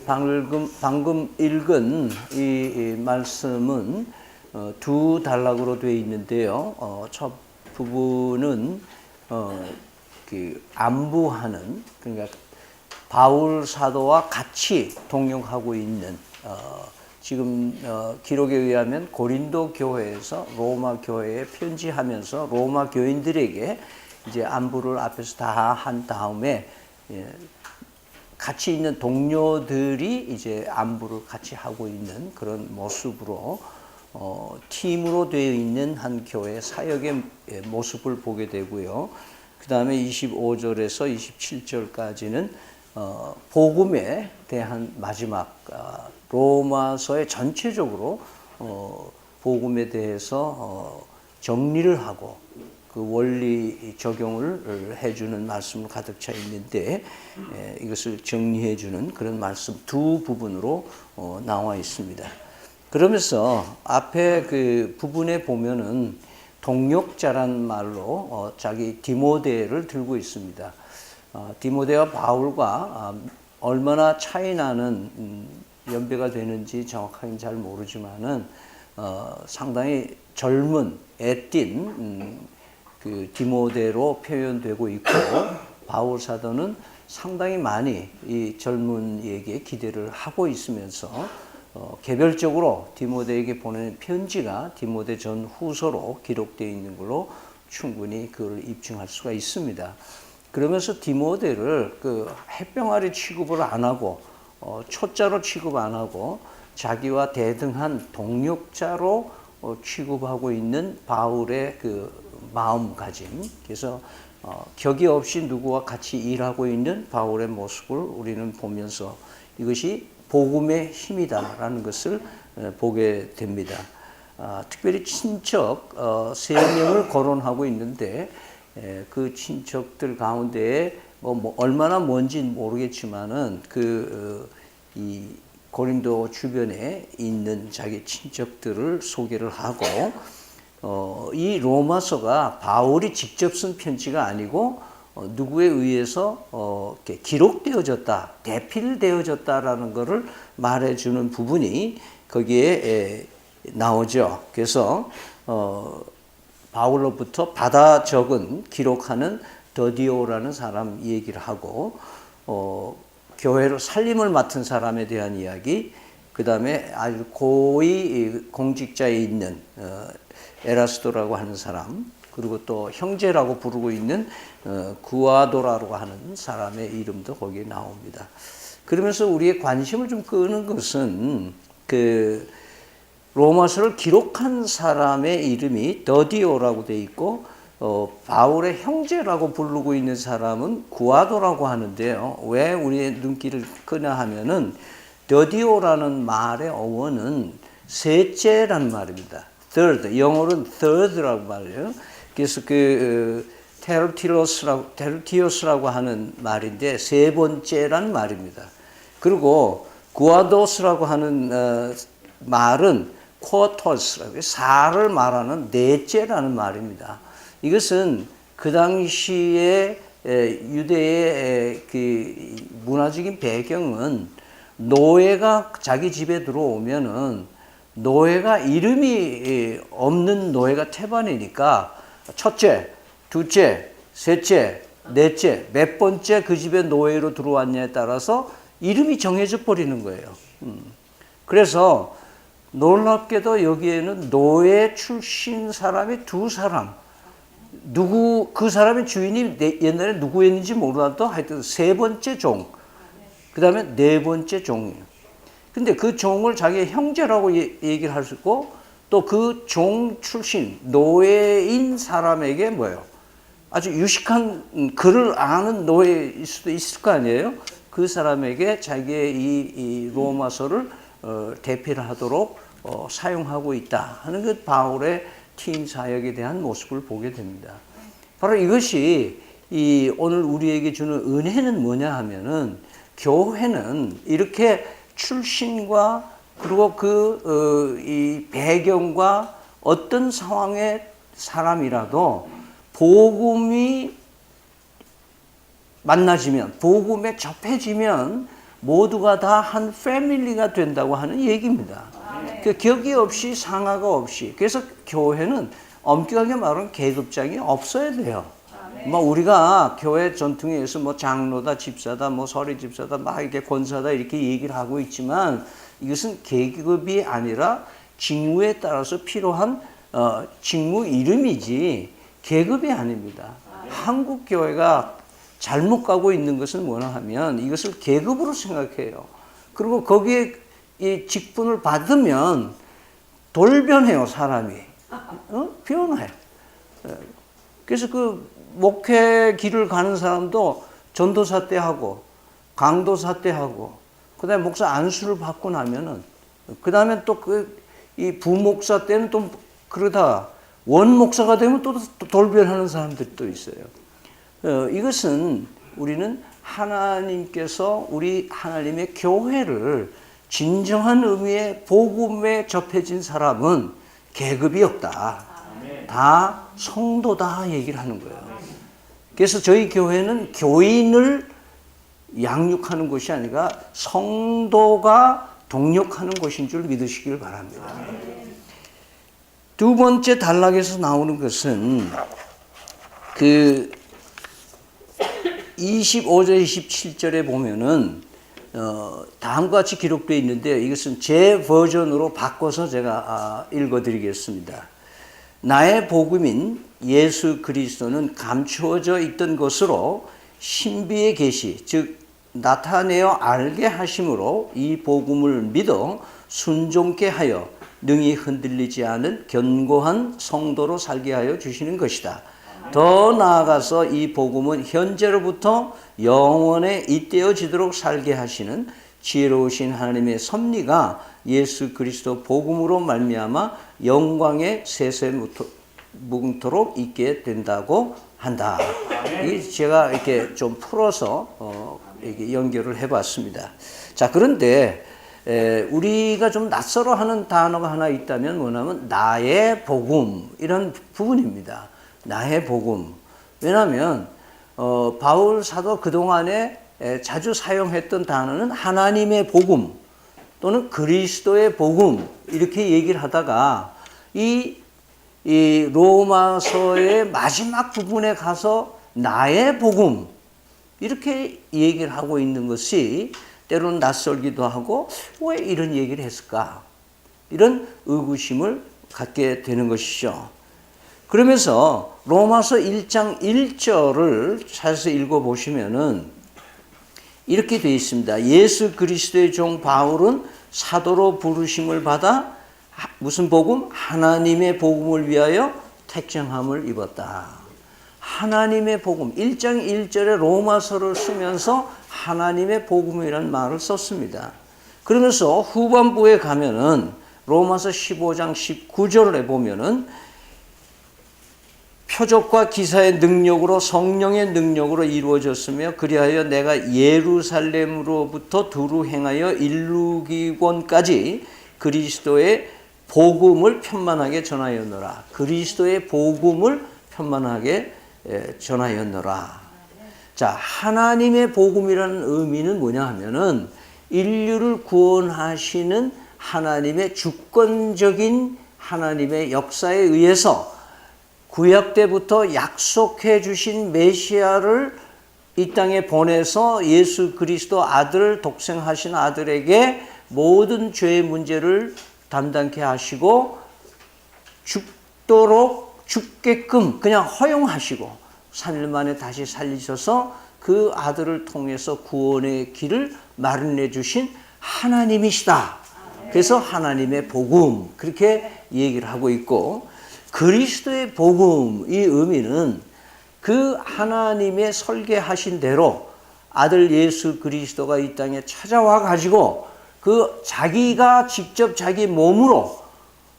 방금 읽은 이 말씀은 두 단락으로 되어 있는데요. 첫 부분은 그 안부하는, 그러니까 바울 사도와 같이 동역하고 있는, 지금 기록에 의하면 고린도 교회에서 로마 교회에 편지하면서 로마 교인들에게 이제 안부를 앞에서 다 한 다음에 같이 있는 동료들이 이제 안부를 같이 하고 있는 그런 모습으로 팀으로 되어 있는 한 교회 사역의 모습을 보게 되고요. 그 다음에 25절에서 27절까지는 복음에 대한 마지막, 로마서의 전체적으로 복음에 대해서 정리를 하고 그 원리 적용을 해주는 말씀을 가득 차 있는데, 이것을 정리해주는 그런 말씀 두 부분으로 나와 있습니다. 그러면서 앞에 그 부분에 보면은 동역자란 말로 자기 디모데를 들고 있습니다. 디모데와 바울과 얼마나 차이 나는 연배가 되는지 정확하게 잘 모르지만은 상당히 젊은 애띤 그 디모데로 표현되고 있고, 바울 사도는 상당히 많이 이 젊은이에게 기대를 하고 있으면서 개별적으로 디모데에게 보내는 편지가 디모데 전 후서로 기록되어 있는 걸로 충분히 그걸 입증할 수가 있습니다. 그러면서 디모데를 그 햇병아리 취급을 안 하고 초짜로 취급 안 하고 자기와 대등한 동역자로 취급하고 있는 바울의 그 마음가짐, 그래서 격이 없이 누구와 같이 일하고 있는 바울의 모습을 우리는 보면서 이것이 복음의 힘이다라는 것을 보게 됩니다. 특별히 친척 3명을 거론하고 있는데, 그 친척들 가운데에 뭐 얼마나 뭔지는 모르겠지만은 이 고린도 주변에 있는 자기 친척들을 소개를 하고, 이 로마서가 바울이 직접 쓴 편지가 아니고 누구에 의해서 이렇게 기록되어졌다, 대필되어졌다라는 것을 말해주는 부분이 거기에 나오죠. 그래서 바울로부터 받아 적은 기록하는 더디오라는 사람 얘기를 하고, 교회로 살림을 맡은 사람에 대한 이야기, 그 다음에 아주 고위 공직자에 있는 에라스도라고 하는 사람, 그리고 또 형제라고 부르고 있는 구아도라고 하는 사람의 이름도 거기에 나옵니다. 그러면서 우리의 관심을 좀 끄는 것은 그 로마서를 기록한 사람의 이름이 더디오라고 되어 있고, 바울의 형제라고 부르고 있는 사람은 구아도라고 하는데요. 왜 우리의 눈길을 끄냐 하면은 더디오라는 말의 어원은 셋째란 말입니다. third, 영어로는 third라고 말해요. 그래서 그 테르티오스라고 하는 말인데 세 번째란 말입니다. 그리고 구아도스라고 하는 말은 쿼터스라고, 4를 말하는 넷째라는 말입니다. 이것은 그 당시에 유대의 그 문화적인 배경은 노예가 자기 집에 들어오면은 노예가 이름이 없는 노예가 태반이니까 첫째, 둘째, 셋째, 넷째, 몇 번째 그 집에 노예로 들어왔냐에 따라서 이름이 정해져 버리는 거예요. 그래서 놀랍게도 여기에는 노예 출신 사람이 두 사람, 그 사람의 주인이 옛날에 누구였는지 몰라도 하여튼 세 번째 종, 그 다음에 네 번째 종이에요. 근데 그 종을 자기의 형제라고 얘기를 할 수 있고, 또 그 종 출신 노예인 사람에게 뭐예요? 아주 유식한 글을 아는 노예일 수도 있을 거 아니에요? 그 사람에게 자기의 이 로마서를 대필을 하도록 사용하고 있다 하는 그 바울의 팀 사역에 대한 모습을 보게 됩니다. 바로 이것이 오늘 우리에게 주는 은혜는 뭐냐 하면은, 교회는 이렇게 출신과 그리고 이 배경과 어떤 상황의 사람이라도 복음이 만나지면, 복음에 접해지면 모두가 다 한 패밀리가 된다고 하는 얘기입니다. 그 격이 없이 상하가 없이. 그래서 교회는 엄격하게 말하면 계급장이 없어야 돼요. 뭐 우리가 교회 전통에 의해서 뭐 장로다, 집사다, 뭐 서리 집사다, 막 이렇게 권사다 이렇게 얘기를 하고 있지만 이것은 계급이 아니라 직무에 따라서 필요한 직무 이름이지 계급이 아닙니다. 한국 교회가 잘못 가고 있는 것은 뭐냐 하면 이것을 계급으로 생각해요. 그리고 거기에 이 직분을 받으면 돌변해요, 사람이. 변해요. 그래서 그 목회 길을 가는 사람도 전도사 때 하고 강도사 때 하고 그다음에 목사 안수를 받고 나면은 그다음에 또 이 부목사 때는 또 그러다 원목사가 되면 또 돌변하는 사람들이 또 있어요. 이것은 우리는 하나님께서 우리 하나님의 교회를 진정한 의미의 복음에 접해진 사람은 계급이 없다. 다 성도다 얘기를 하는 거예요. 그래서 저희 교회는 교인을 양육하는 것이 아니라 성도가 동력하는 것인 줄 믿으시길 바랍니다. 두 번째 단락에서 나오는 것은 그 25절 27절에 보면은 다음과 같이 기록되어 있는데 이것은 제 버전으로 바꿔서 제가 읽어드리겠습니다. 나의 복음인 예수 그리스도는 감추어져 있던 것으로 신비의 계시, 즉 나타내어 알게 하심으로 이 복음을 믿어 순종케 하여 능히 흔들리지 않은 견고한 성도로 살게 하여 주시는 것이다. 더 나아가서 이 복음은 현재로부터 영원에 잇대어지도록 살게 하시는 지혜로우신 하나님의 섭리가 예수 그리스도 복음으로 말미암아 영광의 세세무토록 있게 된다고 한다. 제가 이렇게 좀 풀어서 이렇게 연결을 해봤습니다. 자, 그런데 우리가 좀 낯설어하는 단어가 하나 있다면 뭐냐면 나의 복음 이런 부분입니다. 나의 복음. 왜냐하면 바울 사도 그동안에 자주 사용했던 단어는 하나님의 복음 또는 그리스도의 복음 이렇게 얘기를 하다가 이 로마서의 마지막 부분에 가서 나의 복음 이렇게 얘기를 하고 있는 것이 때로는 낯설기도 하고 왜 이런 얘기를 했을까? 이런 의구심을 갖게 되는 것이죠. 그러면서 로마서 1장 1절을 찾아서 읽어보시면은 이렇게 되어 있습니다. 예수 그리스도의 종 바울은 사도로 부르심을 받아 무슨 복음? 하나님의 복음을 위하여 택정함을 입었다. 하나님의 복음. 1장 1절에 로마서를 쓰면서 하나님의 복음이라는 말을 썼습니다. 그러면서 후반부에 가면은 로마서 15장 19절에 보면은 표적과 기사의 능력으로 성령의 능력으로 이루어졌으며 그리하여 내가 예루살렘으로부터 두루 행하여 일루기곤까지 그리스도의 복음을 편만하게 전하였노라. 그리스도의 복음을 편만하게 전하였노라. 자, 하나님의 복음이라는 의미는 뭐냐 하면은 인류를 구원하시는 하나님의 주권적인 하나님의 역사에 의해서 구약 때부터 약속해 주신 메시아를 이 땅에 보내서 예수 그리스도 아들, 독생하신 아들에게 모든 죄의 문제를 담당케 하시고 죽게끔 그냥 허용하시고 3일 만에 다시 살리셔서 그 아들을 통해서 구원의 길을 마련해 주신 하나님이시다. 그래서 하나님의 복음 그렇게 얘기를 하고 있고 그리스도의 복음 이 의미는 그 하나님의 설계하신 대로 아들 예수 그리스도가 이 땅에 찾아와 가지고 그 자기가 직접 자기 몸으로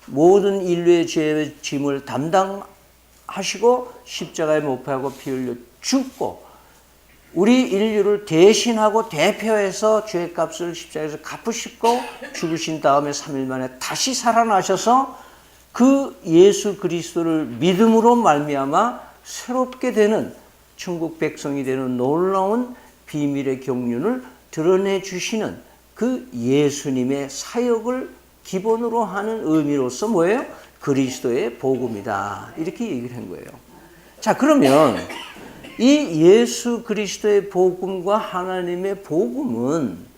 모든 인류의 죄의 짐을 담당하시고 십자가에 못 박고 피 흘려 죽고 우리 인류를 대신하고 대표해서 죄값을 십자가에서 갚으시고 죽으신 다음에 3일 만에 다시 살아나셔서 그 예수 그리스도를 믿음으로 말미암아 새롭게 되는 천국 백성이 되는 놀라운 비밀의 경륜을 드러내 주시는 그 예수님의 사역을 기본으로 하는 의미로서 뭐예요? 그리스도의 복음이다. 이렇게 얘기를 한 거예요. 자, 그러면 이 예수 그리스도의 복음과 하나님의 복음은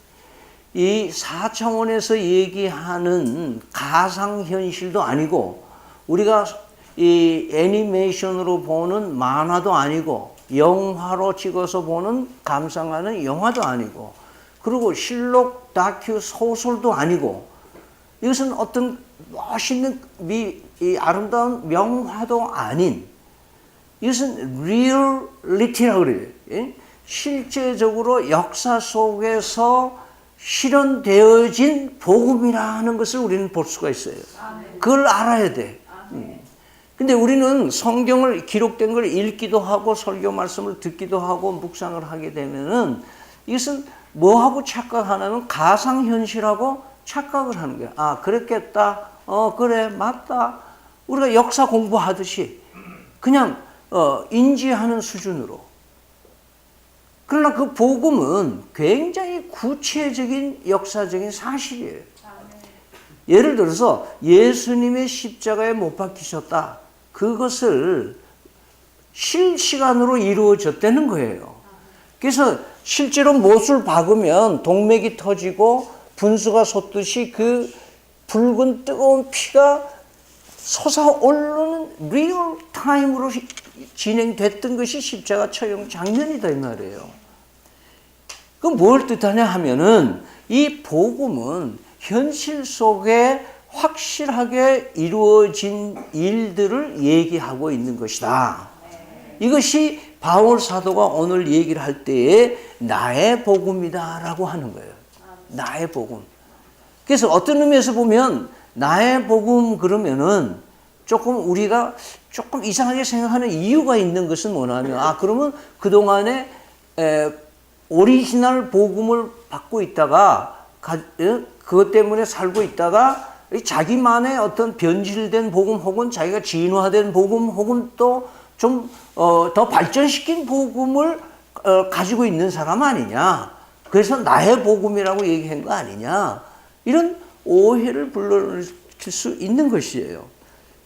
이 4차원에서 얘기하는 가상현실도 아니고 우리가 이 애니메이션으로 보는 만화도 아니고 영화로 찍어서 보는 감상하는 영화도 아니고 그리고 실록 다큐 소설도 아니고 이것은 어떤 멋있는 이 아름다운 명화도 아닌 이것은 리얼리티라고 그래요. 실제적으로 역사 속에서 실현되어진 복음이라는 것을 우리는 볼 수가 있어요. 그걸 알아야 돼. 근데 우리는 성경을 기록된 걸 읽기도 하고 설교 말씀을 듣기도 하고 묵상을 하게 되면은 이것은 뭐하고 착각하냐면 가상현실하고 착각을 하는 거야. 아, 그랬겠다. 그래, 맞다. 우리가 역사 공부하듯이 그냥 인지하는 수준으로. 그러나 그 복음은 굉장히 구체적인 역사적인 사실이에요. 예를 들어서 예수님의 십자가에 못 박히셨다. 그것을 실시간으로 이루어졌다는 거예요. 그래서 실제로 못을 박으면 동맥이 터지고 분수가 솟듯이 그 붉은 뜨거운 피가 솟아오르는 리얼 타임으로 진행됐던 것이 십자가 처형 장면이다 이 말이에요. 그럼 뭘 뜻하냐 하면은 이 복음은 현실 속에 확실하게 이루어진 일들을 얘기하고 있는 것이다. 이것이 바울 사도가 오늘 얘기를 할 때에 나의 복음이다라고 하는 거예요. 나의 복음. 그래서 어떤 의미에서 보면 나의 복음 그러면은 조금 우리가 조금 이상하게 생각하는 이유가 있는 것은 뭐냐면 그러면 그동안에 오리지널 복음을 받고 있다가 그것 때문에 살고 있다가 자기만의 어떤 변질된 복음 혹은 자기가 진화된 복음 혹은 또 좀 더 발전시킨 복음을 가지고 있는 사람 아니냐. 그래서 나의 복음이라고 얘기한 거 아니냐. 이런 오해를 불러일으킬 수 있는 것이에요.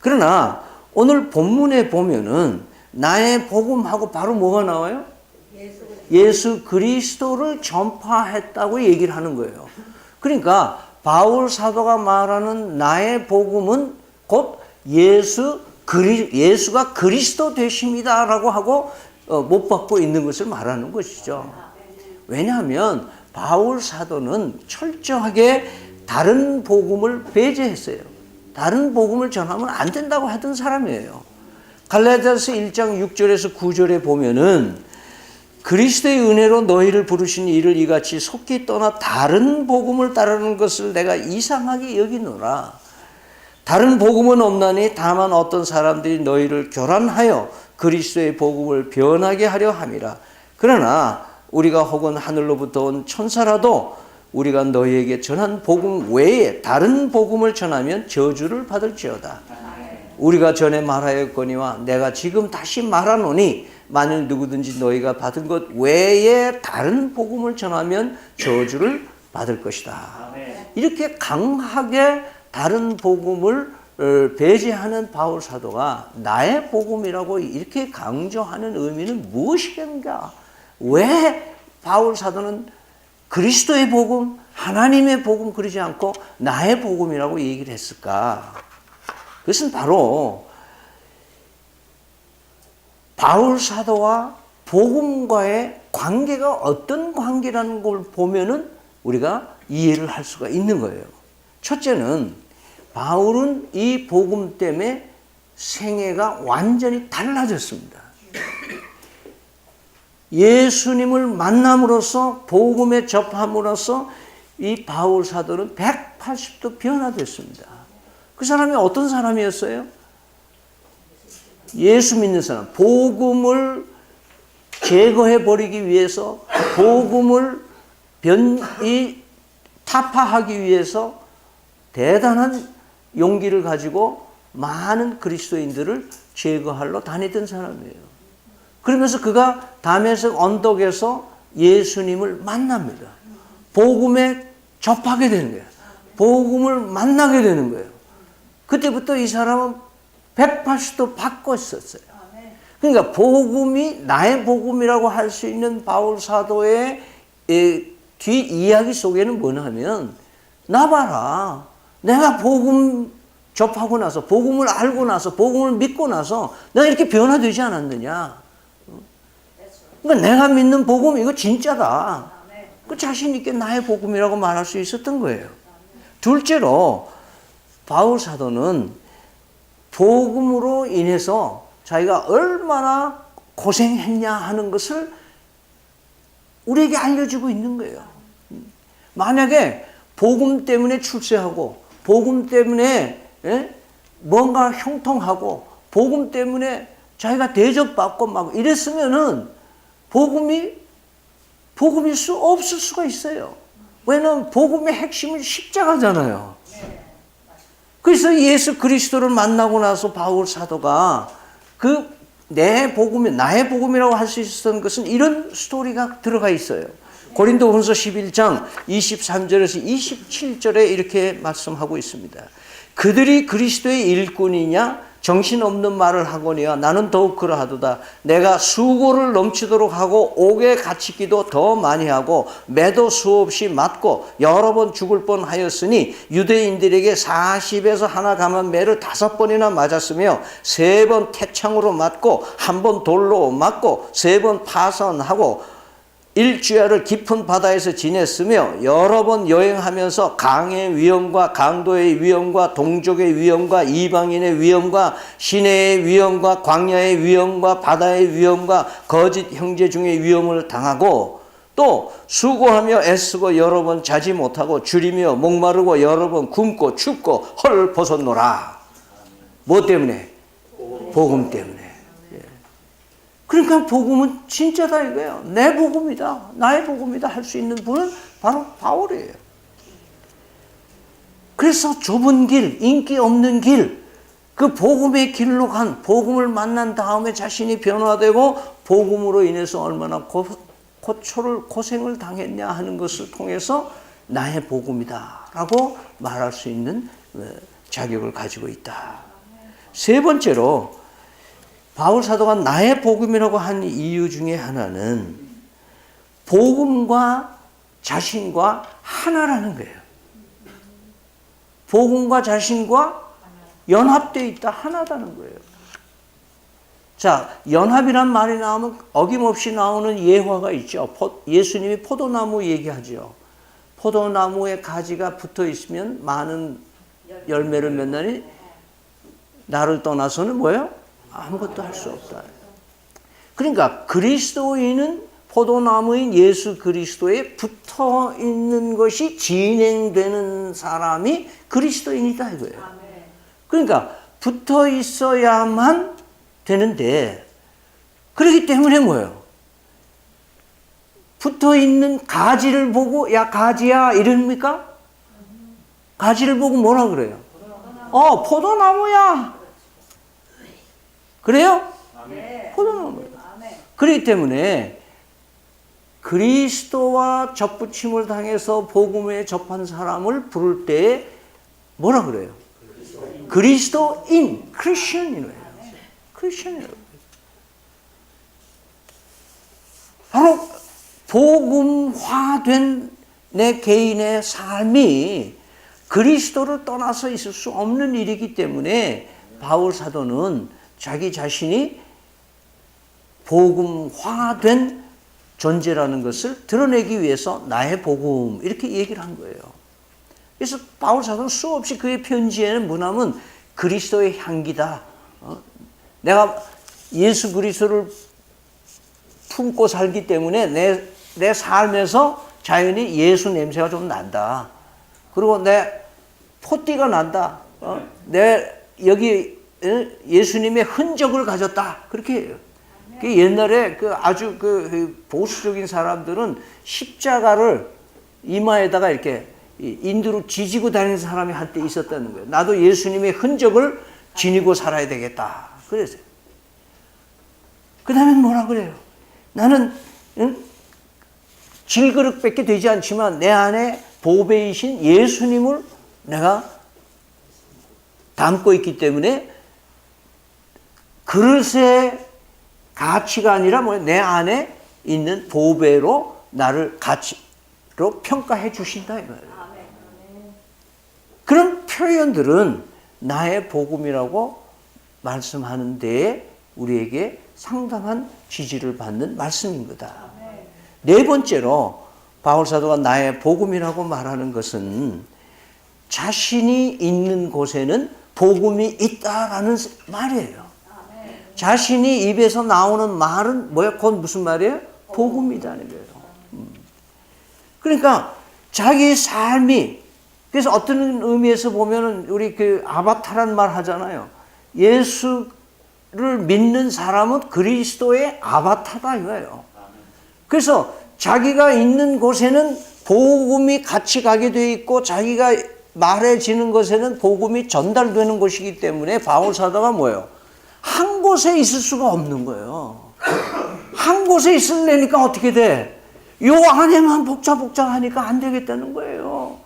그러나 오늘 본문에 보면은 나의 복음하고 바로 뭐가 나와요? 예수 그리스도를 전파했다고 얘기를 하는 거예요. 그러니까 바울 사도가 말하는 나의 복음은 곧 예수가 그리스도 되십니다라고 하고 못 받고 있는 것을 말하는 것이죠. 왜냐하면 바울 사도는 철저하게 다른 복음을 배제했어요. 다른 복음을 전하면 안 된다고 하던 사람이에요. 갈라디아서 1장 6절에서 9절에 보면은 그리스도의 은혜로 너희를 부르신 이를 이같이 속히 떠나 다른 복음을 따르는 것을 내가 이상하게 여기노라. 다른 복음은 없나니 다만 어떤 사람들이 너희를 교란하여 그리스도의 복음을 변하게 하려 함이라. 그러나 우리가 혹은 하늘로부터 온 천사라도 우리가 너희에게 전한 복음 외에 다른 복음을 전하면 저주를 받을지어다. 우리가 전에 말하였거니와 내가 지금 다시 말하노니 만일 누구든지 너희가 받은 것 외에 다른 복음을 전하면 저주를 받을 것이다. 이렇게 강하게 다른 복음을 배제하는 바울 사도가 나의 복음이라고 이렇게 강조하는 의미는 무엇인가? 왜 바울 사도는 그리스도의 복음, 하나님의 복음 그러지 않고 나의 복음이라고 얘기를 했을까? 그것은 바로 바울 사도와 복음과의 관계가 어떤 관계라는 걸 보면은 우리가 이해를 할 수가 있는 거예요. 첫째는 바울은 이 복음 때문에 생애가 완전히 달라졌습니다. 예수님을 만남으로써 복음에 접함으로써 이 바울 사도는 180도 변화됐습니다. 그 사람이 어떤 사람이었어요? 예수 믿는 사람, 복음을 제거해 버리기 위해서, 복음을 타파하기 위해서 대단한 용기를 가지고 많은 그리스도인들을 제거하러 다니던 사람이에요. 그러면서 그가 다메섹 언덕에서 예수님을 만납니다. 복음에 접하게 되는 거예요. 복음을 만나게 되는 거예요. 그때부터 이 사람은 180도 바꿨었어요. 그러니까 복음이 나의 복음이라고 할 수 있는 바울 사도의 뒤 이야기 속에는 뭐냐면, 나 봐라. 내가 복음 접하고 나서, 복음을 알고 나서, 복음을 믿고 나서 내가 이렇게 변화되지 않았느냐. 그러니까 내가 믿는 복음 이거 진짜다. 그 자신 있게 나의 복음이라고 말할 수 있었던 거예요. 둘째로 바울 사도는 복음으로 인해서 자기가 얼마나 고생했냐 하는 것을 우리에게 알려주고 있는 거예요. 만약에 복음 때문에 출세하고, 복음 때문에 뭔가 형통하고, 복음 때문에 자기가 대접받고 막 이랬으면은 복음일 수 없을 수가 있어요. 왜냐하면 복음의 핵심은 십자가잖아요. 그래서 예수 그리스도를 만나고 나서 바울 사도가 내 복음이 나의 복음이라고 할 수 있었던 것은 이런 스토리가 들어가 있어요. 고린도후서 11장 23절에서 27절에 이렇게 말씀하고 있습니다. 그들이 그리스도의 일꾼이냐 정신없는 말을 하거니와 나는 더욱 그러하도다. 내가 수고를 넘치도록 하고 옥에 갇히기도 더 많이 하고 매도 수없이 맞고 여러 번 죽을 뻔하였으니 유대인들에게 40에서 하나 감한 매를 5번이나 맞았으며 3번 태창으로 맞고 1번 돌로 맞고 3번 파선하고 일주야를 깊은 바다에서 지냈으며 여러 번 여행하면서 강의 위험과 강도의 위험과 동족의 위험과 이방인의 위험과 시내의 위험과 광야의 위험과 바다의 위험과 거짓 형제 중의 위험을 당하고 또 수고하며 애쓰고 여러 번 자지 못하고 줄이며 목마르고 여러 번 굶고 춥고 헐 벗었노라. 뭐 때문에? 복음 때문에. 그러니까 복음은 진짜다 이거예요. 내 복음이다. 나의 복음이다 할 수 있는 분은 바로 바울이에요. 그래서 좁은 길, 인기 없는 길, 그 복음의 길로 간, 복음을 만난 다음에 자신이 변화되고 복음으로 인해서 얼마나 고생을 당했냐 하는 것을 통해서 나의 복음이다 라고 말할 수 있는 자격을 가지고 있다. 세 번째로 바울 사도가 나의 복음이라고 한 이유 중에 하나는 복음과 자신과 하나라는 거예요. 복음과 자신과 연합되어 있다, 하나다는 거예요. 자, 연합이란 말이 나오면 어김없이 나오는 예화가 있죠. 예수님이 포도나무 얘기하죠. 포도나무에 가지가 붙어 있으면 많은 열매를 맺나니 나를 떠나서는 뭐예요? 아무것도 할 수 없다. 그러니까 그리스도인은 포도나무인 예수 그리스도에 붙어 있는 것이 진행되는 사람이 그리스도인이다 이거예요. 그러니까 붙어 있어야만 되는데, 그렇기 때문에 뭐예요? 붙어 있는 가지를 보고 야 가지야 이럽니까? 가지를 보고 뭐라 그래요? 포도나무야. 그래요? 포도나무예요. 그렇기 때문에 그리스도와 접붙임을 당해서 복음에 접한 사람을 부를 때 뭐라 그래요? 그리스도인, 크리스천이래요. 크리스천이라고. 바로 복음화된 내 개인의 삶이 그리스도를 떠나서 있을 수 없는 일이기 때문에 바울 사도는 자기 자신이 복음화된 존재라는 것을 드러내기 위해서 나의 복음 이렇게 얘기를 한 거예요. 그래서 바울 사도는 수없이 그의 편지에는 뭐냐면 그리스도의 향기다. 내가 예수 그리스도를 품고 살기 때문에 내 삶에서 자연히 예수 냄새가 좀 난다. 그리고 내 포띠가 난다. 내 여기 예수님의 흔적을 가졌다. 그렇게 해요. 옛날에 아주 보수적인 사람들은 십자가를 이마에다가 이렇게 인두로 지지고 다니는 사람이 한때 있었다는 거예요. 나도 예수님의 흔적을 지니고 살아야 되겠다. 그래서요. 그 다음에 뭐라 그래요? 나는 질그릇밖에 되지 않지만 내 안에 보배이신 예수님을 내가 담고 있기 때문에 그릇의 가치가 아니라 내 안에 있는 보배로 나를 가치로 평가해 주신다 이거예요. 그런 표현들은 나의 복음이라고 말씀하는 데에 우리에게 상당한 지지를 받는 말씀인 거다. 네 번째로 바울사도가 나의 복음이라고 말하는 것은 자신이 있는 곳에는 복음이 있다라는 말이에요. 자신이 입에서 나오는 말은 뭐야? 그건 무슨 말이에요? 복음이라는 거예요. 그러니까 자기 삶이, 그래서 어떤 의미에서 보면은 우리 그 아바타란 말 하잖아요. 예수를 믿는 사람은 그리스도의 아바타다 이거예요. 그래서 자기가 있는 곳에는 복음이 같이 가게 돼 있고 자기가 말해지는 것에는 복음이 전달되는 것이기 때문에 바울 사도가 뭐예요? 한 곳에 있을 수가 없는 거예요. 한 곳에 있으려니까 어떻게 돼? 요 안에만 복잡하니까 안 되겠다는 거예요.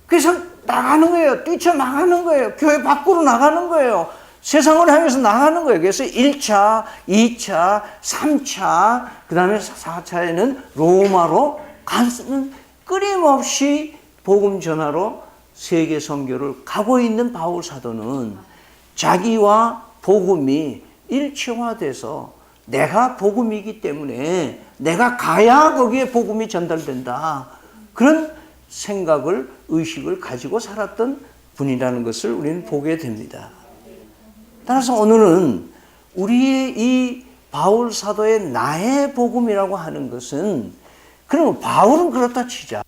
그래서 나가는 거예요. 뛰쳐나가는 거예요. 교회 밖으로 나가는 거예요. 세상을 향해서 나가는 거예요. 그래서 1차, 2차, 3차, 그 다음에 4차에는 로마로 가는 끊임없이 복음 전하러 세계 선교를 가고 있는 바울 사도는 자기와 복음이 일체화돼서 내가 복음이기 때문에 내가 가야 거기에 복음이 전달된다. 그런 생각을, 의식을 가지고 살았던 분이라는 것을 우리는 보게 됩니다. 따라서 오늘은 우리의 이 바울 사도의 나의 복음이라고 하는 것은, 그러면 바울은 그렇다 치자.